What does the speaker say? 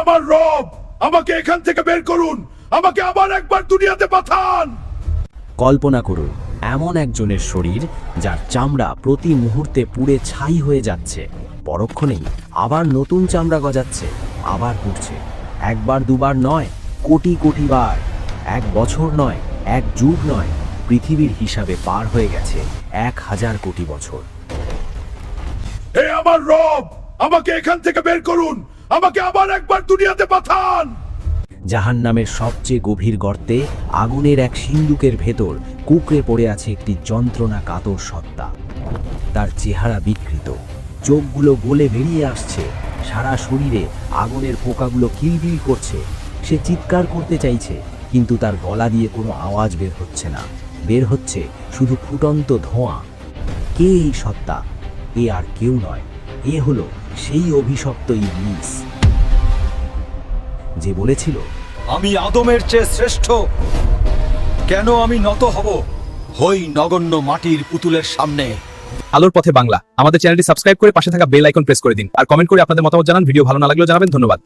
আমার রব, আমাকে এখান থেকে বের করুন, আমাকে আবার একবার দুনিয়াতে পাঠান। কল্পনা করুন এমন একজনের শরীর যার চামড়া প্রতি মুহূর্তে পুড়ে ছাই হয়ে যাচ্ছে, পরক্ষণেই আবার নতুন চামড়া গজাচ্ছে, আবার পুড়ছে। একবার দুবার নয়, কোটি কোটি বার। 1 বছর নয়, 1 যুগ নয়, পৃথিবীর হিসাবে পার হয়ে গেছে 1000 কোটি বছর। হে আমার রব, আমাকে এখান থেকে বের করুন, আমাকে আবার একবার দুনিয়াতে পাঠান। জাহান্নামের সবচেয়ে গভীর গর্তে আগুনের এক সিন্দুকের ভেতর কুঁকড়ে পড়ে আছে একটি যন্ত্রণা কাতর সত্তা। তার চেহারা বিকৃত, চোখগুলো গলে বেরিয়ে আসছে, সারা শরীরে আগুনের পোকাগুলো কিলবিল করছে। সে চিৎকার করতে চাইছে, কিন্তু তার গলা দিয়ে কোনো আওয়াজ বের হচ্ছে না, বের হচ্ছে শুধু ফুটন্ত ধোঁয়া। কে এই সত্তা? এ আর কেউ নয়, এ হলো সেই অভিশপ্ত ইবলিস যে বলেছিল, আমি আদমের চেয়ে শ্রেষ্ঠ। কেন আমি নত হব হই নগণ্য মাটির পুতুলের সামনে? আলোর পথে বাংলা আমাদের চ্যানেলটি সাবস্ক্রাইব করে পাশে থাকা বেল আইকন প্রেস করে দিন আর কমেন্ট করে আপনাদের মতামত জানান। ভিডিও ভালো না লাগলেও জানাবেন। ধন্যবাদ।